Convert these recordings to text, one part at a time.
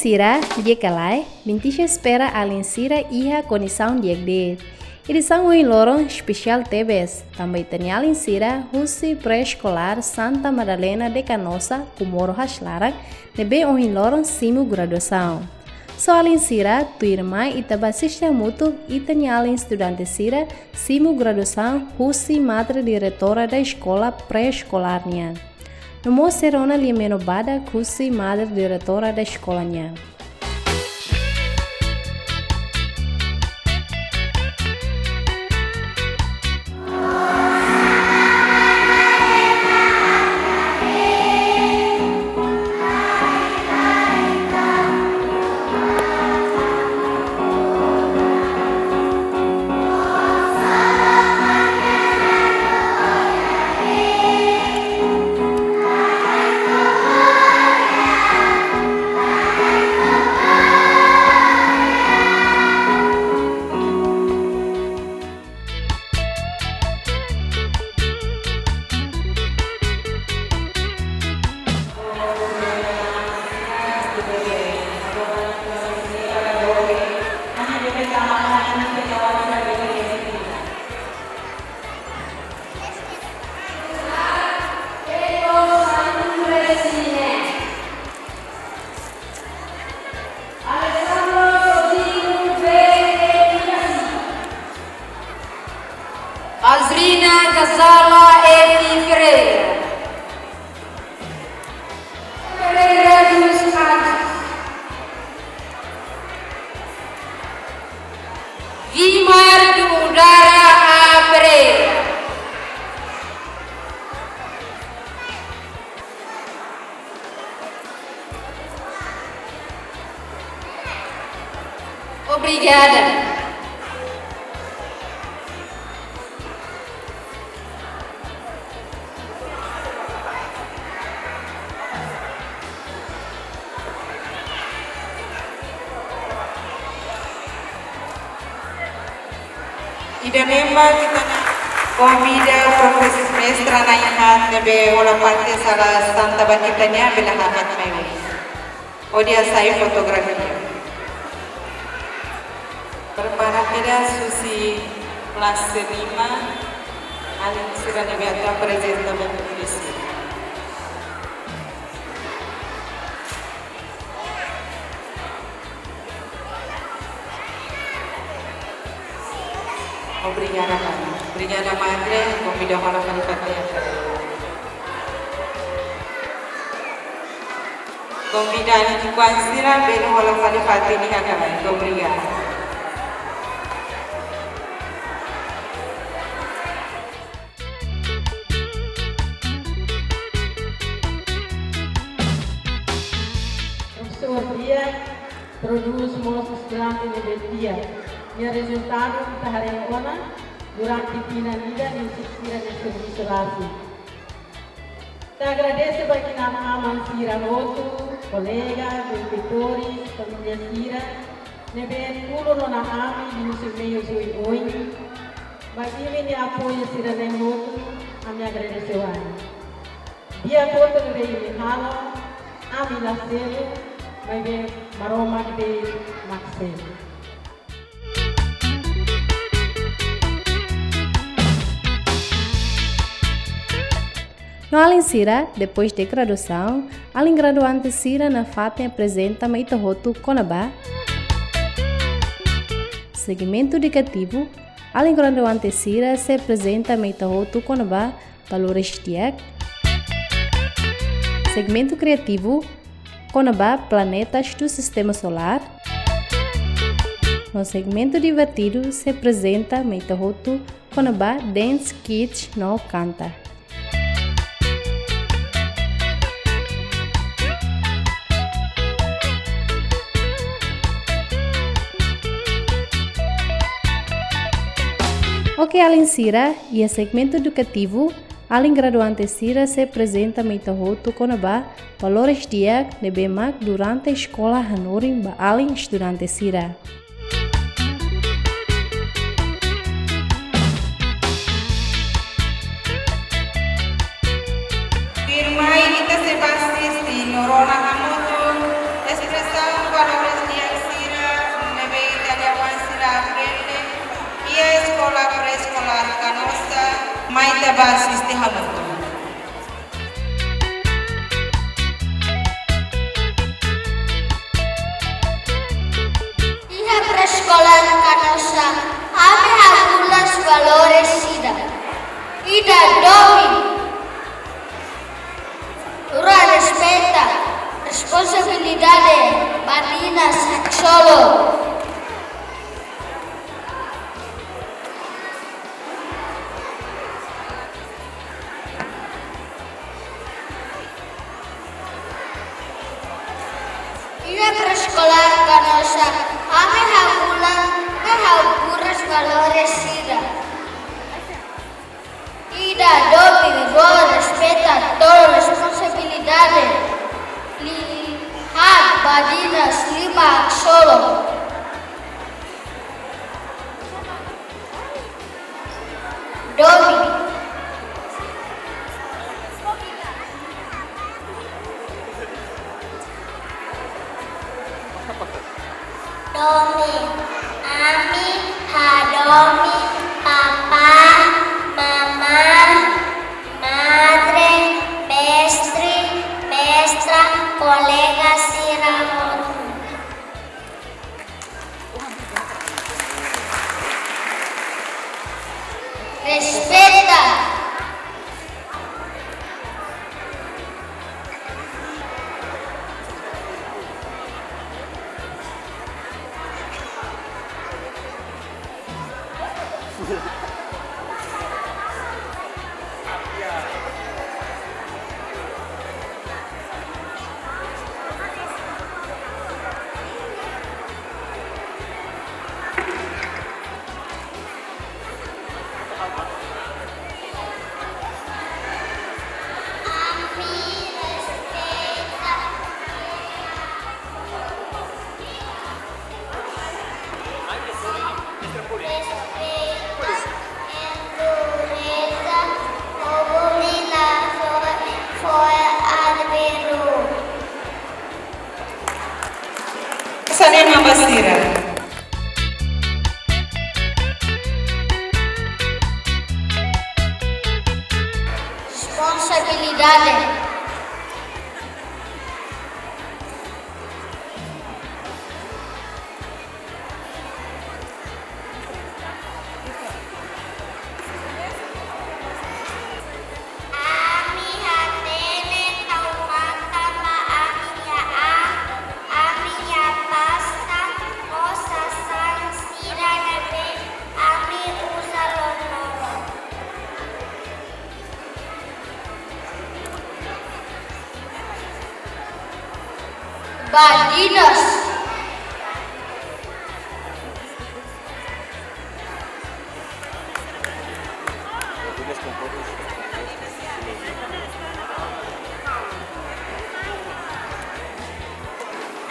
Sira, dia calai, Bintisha espera Alin Sira iha condição de agde. Edição em lorong especial TBS, também tem Alin Sira, Russi pré-escolar Santa Madalena de Canossa, Comoro Haslarang, nebe em lorong simu graduação. Só Alin Sira, tu irmã e tabasista mútuo e tem Alin estudante Sira, simu graduação, Russi madre diretora da escola pré-escolar nian. Nomo serona limenobada Russi madre diretora da escola nian. Azrina Gazala Evi Ferreira. Ferreira dos Santos. Vimar do Udara A. Pereira. Obrigada. Idanema kita convida Profesor Mestra Naihat nebe ola parte sala Santa Banitanya bila hakat mewi. Odia saya fotografi. Perpanakida Susi kelas 5 Alin Sira nebe atau presenta benefisi. Obrigada madre, convido a la familia. Convido a ti kuansira beno hola falifati ni hakamai. Obrigada. Professor dia produz mostras durante o dia. E o resultado kita hari ini durante pinanida e insistira de serviço básico. Te agradeço bagi nama Aman Sira Noto, colega, benfeitores, família Sira, nebe pulo no nama e nos meio zui oi. Bagi ini apoio Sira Noto, a me agradeceu a dia foto de ini halo, ami laselo, vai ver maroma de Maxelo. No Alin Sira, depois de graduação, Alin graduante Sira na FATEM apresenta Meitahotu Conabá. Segmento educativo, Alin graduante Sira se apresenta Meitahotu Conabá Valores Tiak. Segmento criativo, Conabá Planetas do Sistema Solar. No segmento divertido, se apresenta Meitahotu Conabá Dance Kids no Canta. Ok, Alin Sira e o segmento educativo, Alin graduante Sira se apresenta Meitahotu Conabá Valores Dia de BMAC durante a escola Hanorim ba Alin estudante Sira. Firma kita sebastis di Norona Hamutu, expressão ba sisti hamutu. Iha preescolar Canosa ame algunos valores ida domi ura respeta responsabilidade batinas solo Iha preescolar Canosa ame algunos valores ida domi igual respeta toda responsabilidade lihat badinas lima solo domi ami hadomi papa mama madre pestri pestra colega siramotu respeta Sanin Mambasira. responsabilidade ami hatene taumata ma aminya pasta osa sang siranabe ami usalonoro Badinas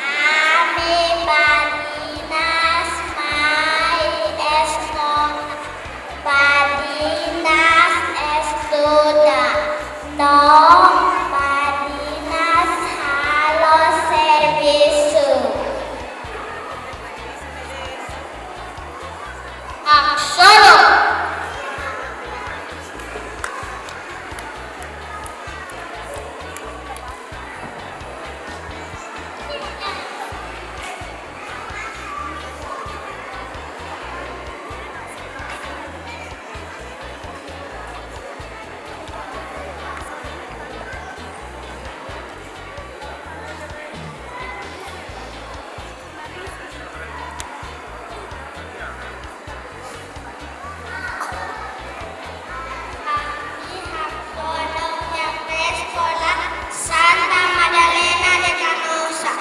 Ami Badinas mai escola Badinas estuda no Badinas halo serviço Aksara Santa Madalena de Canosa.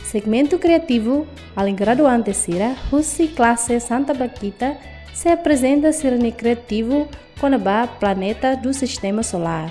Segmento criativo, além graduante Sira, Russi classe Santa Baquita, se apresenta Sirene Criativo com a planeta do Sistema Solar.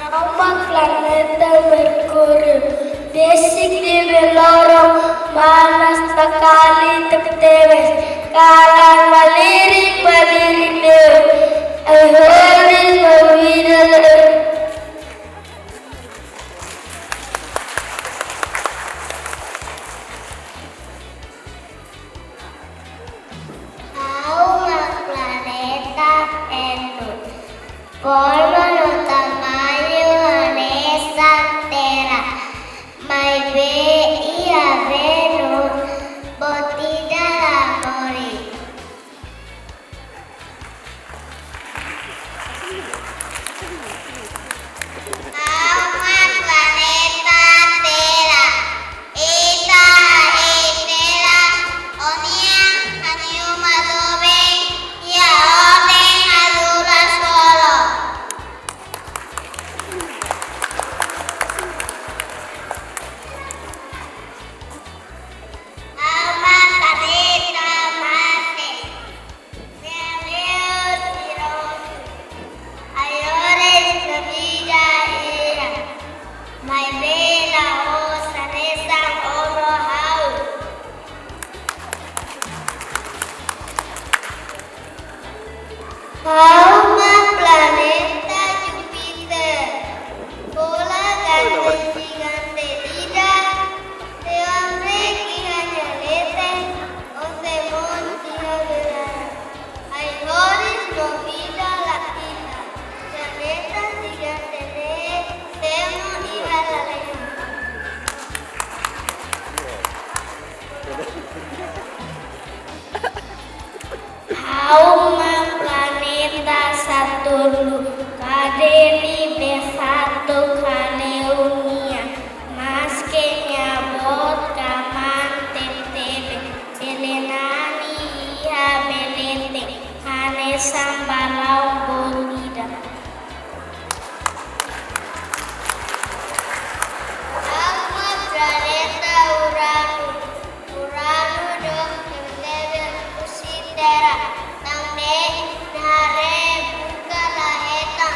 Nama planeta Merkurius. Basic di belorong manas sekali tertewes. Karang melirik dew. Ahoris mawidal. Auma planeta Venus. Polvo no tamaño Vanessa Terra. Mai veia Venus, botida la mori. Auma planeta Terra. Eta Terra, onia aniuma dobe, ya orden adula solo. Alma planeta Marte. Nereus Irosu. Ayores Gavida Ira. Mai vela osa nessa ono hau. Alma planeta Jupiter. Bola gante gigante tidak. De hombre que añalete. O se montia verana. Hay horis no vida latina. Planeta gigante de. Temo y la leyenda. Auma planeta Saturno, Cademi Befato Caneunia, Masquenia Vodka Mante Tebe, Elenani Ia Belete, Cane Sambalau Bolida. Auma planeta Uranus, Uranus dok Tebe Usitera, Tambe Nare Buka Laheta,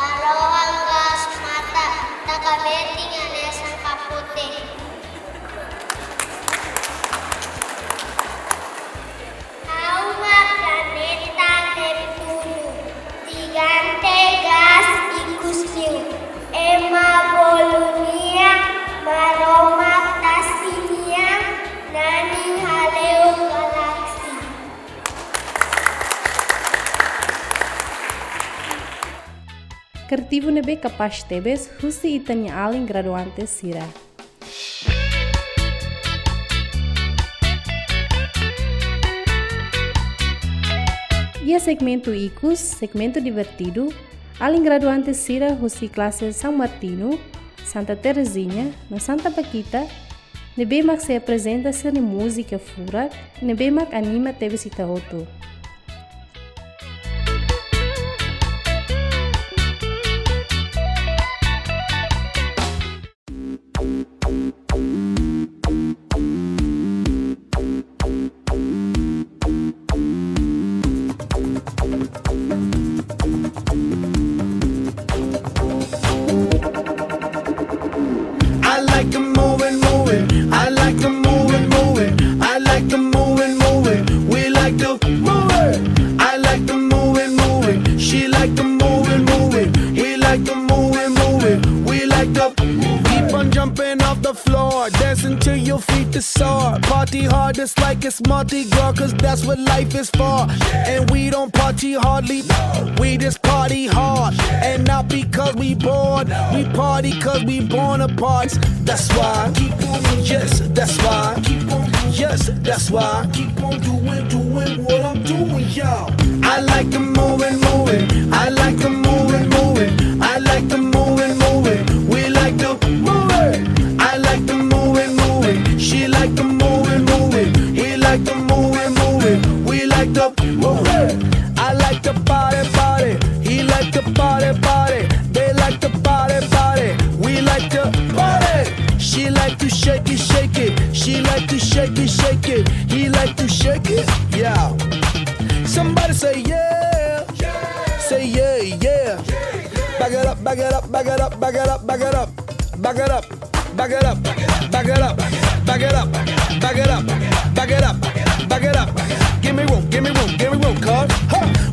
Arohang Gas Mata, Takabeting Anesan Kapute. Auma planeta Neptuno, Gigante Gas Icusliu, Emma Bolunia, Maroma Tasinia, Nani Haleu Galaxy. Kertivo nebe capaz tebes, husi itanya alin graduante sira. Ia segmento icus, segmento divertido, alin graduante sira husi classe São Martino, Santa Terezinha, na Santa Paquita, nebemak se apresenta seni música fura, nebemak anima tebe sita auto. I like the moving, moving. I like the moving, moving. I like the moving, moving. We like the moving. I like the moving, moving. She like the moving, moving. We like the moving, moving. We like the keep on jumping off the floor, dancing till your feet is sore. Party hard, just like it's Mardi Gras, 'cause that's what life is for. And we don't party hardly, we just party hard. And not because we bored, we party 'cause we born apart. That's why keep on, yes, that's why keep on, yes, that's why keep on doing what I'm doing, y'all. I like the moving, moving. I like the moving, moving. I like the moving, moving. We like the moving. I like the moving, moving. She like the moving, moving. We like the moving, moving. We like the moving. I like the party, party. He like the party, party. They like the party, party. We like the party. She like to shake it, shake it. She like to shake it, shake it. He like to shake it, yeah. Somebody say yeah. Say yeah, yeah. back it up, back it up, back it up, back it up, back it up, back it up, back it up, back it up, back it up, back it up, back it up. Give me room, give me room, give me room, cuz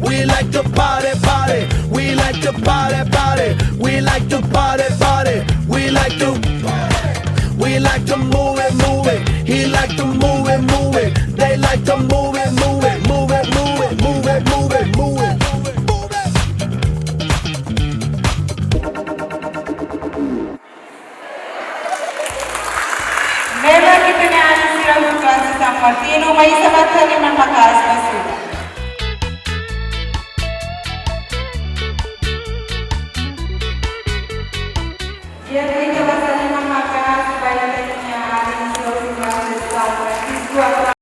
we like to party, party. We like to party, party. We like to party, party. We like to move it, move it. He like to move it, move it. They like to move it, move it, move it, move it, move it, move it, move it. Memang kita ni ada sirah hutan sama tino mai sabat hari makas basu. Dia kita pasal makas supaya kita ada sirah hutan sama siswa.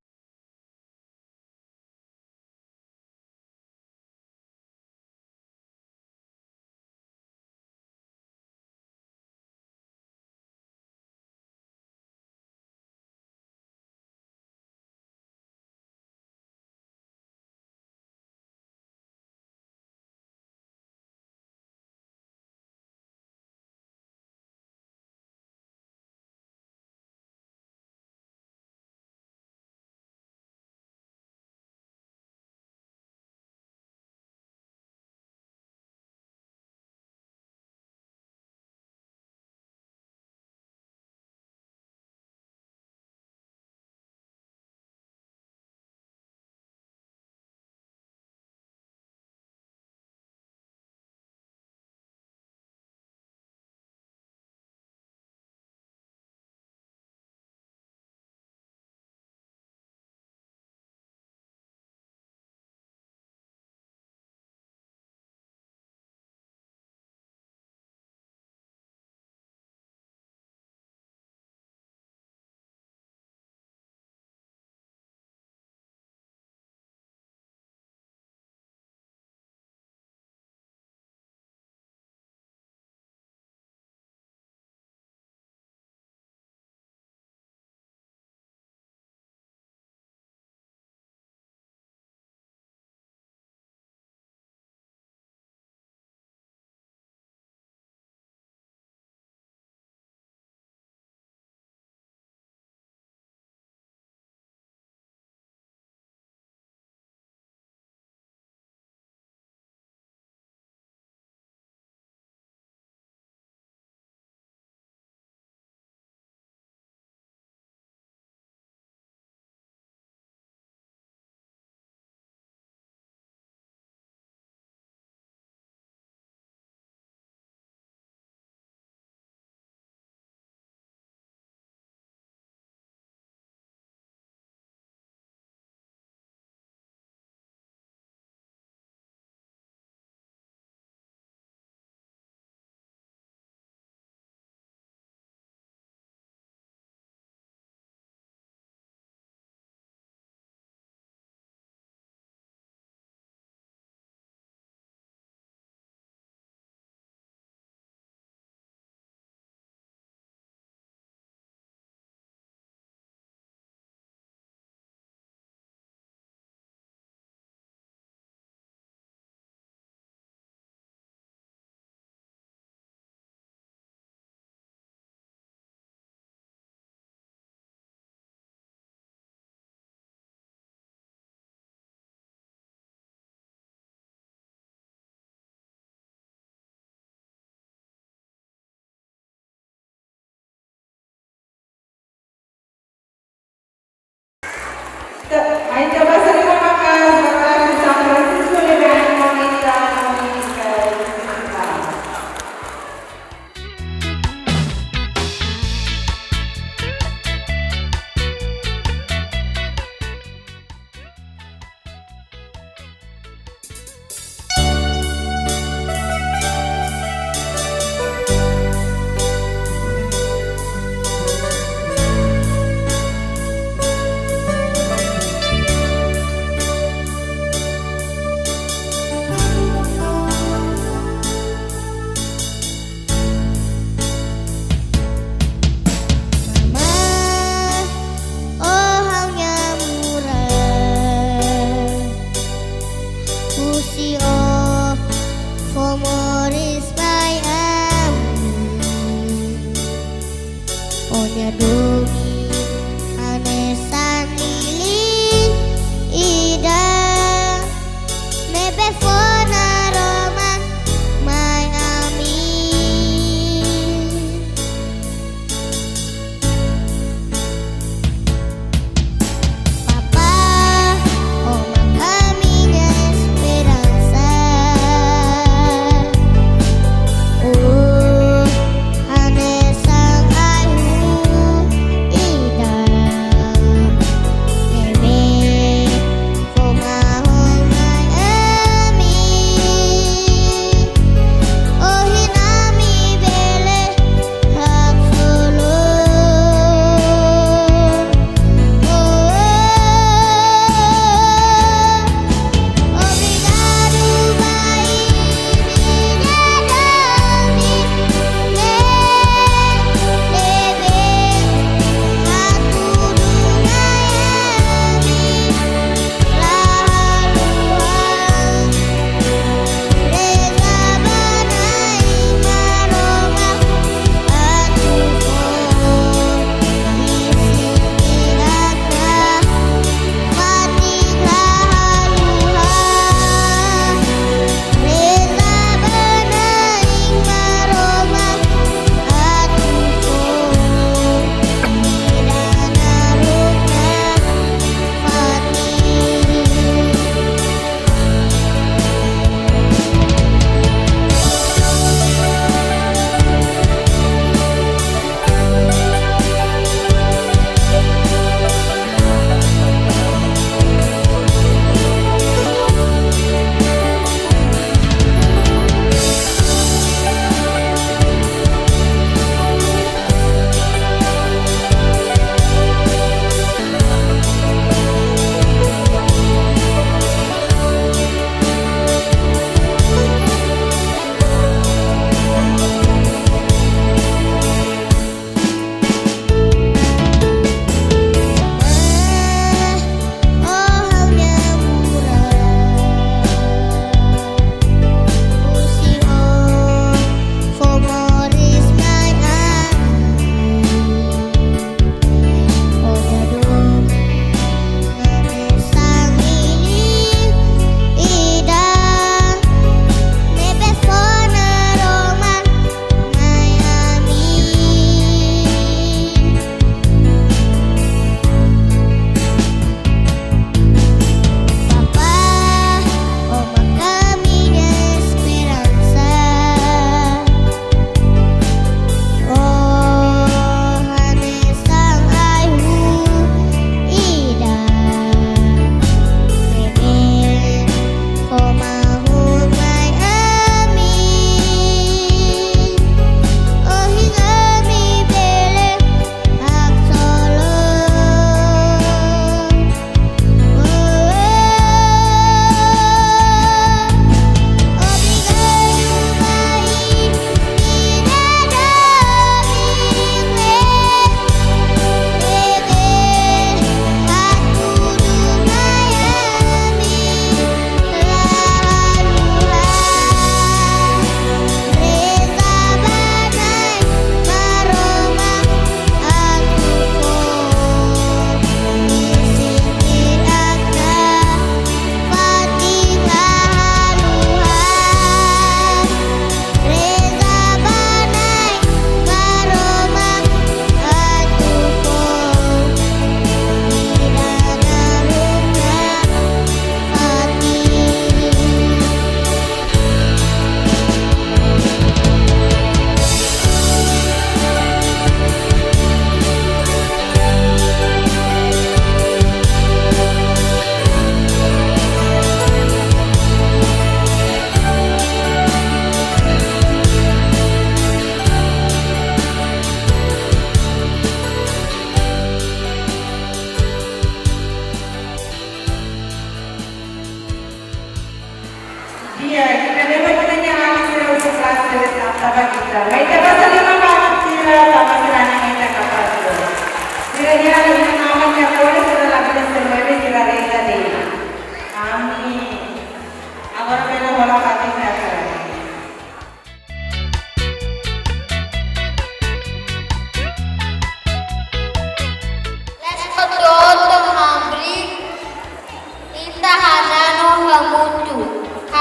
Ainda vai ser uma casa para São Francisco Liberal Comunidade.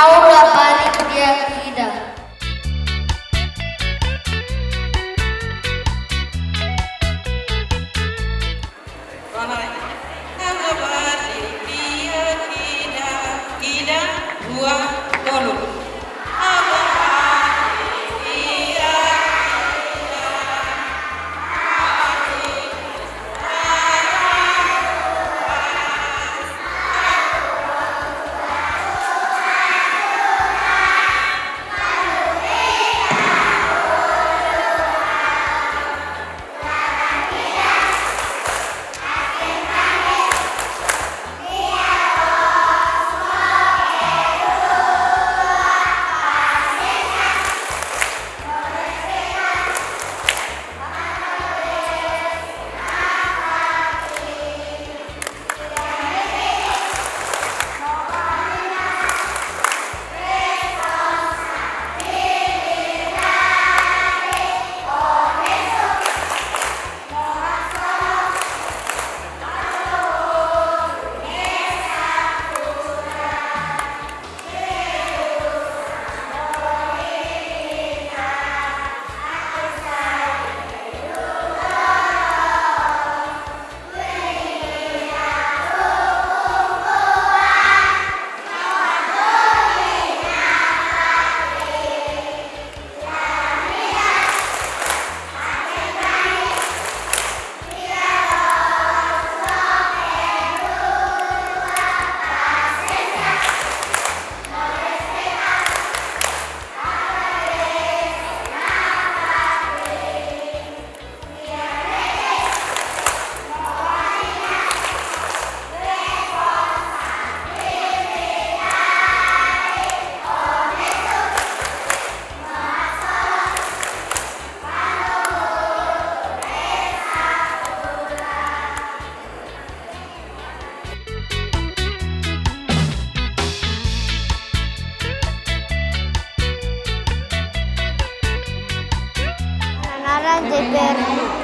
aula balik dia kita.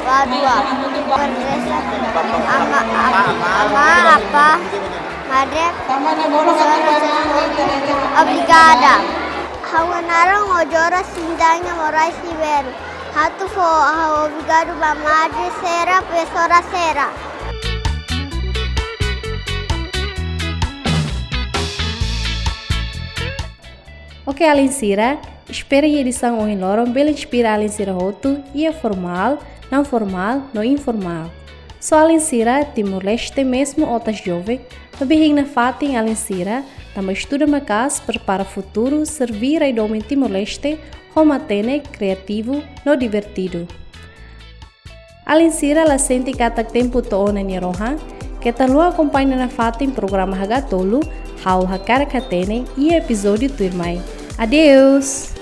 Padua, apa, madre, obrigada. Hawanaram ojora sindanya morai siveru. Hatu fo obrigado ba madre sera pesora sera. Ok, Alinsira, espera a edição hoje loron bela inspira Alinsira roto e formal, não formal, não informal. Só Alinsira Timor-Leste mesmo outras jovens, também na fatem Alinsira, também estuda macas prepara futuro servir a domem Timor-Leste, romatene criativo, no divertido. Alinsira la sente kata tempo toona ni rohan, que talu acompanha na fatem programa Hagatolu, hau hakar katene e episódio turmai. Adeus!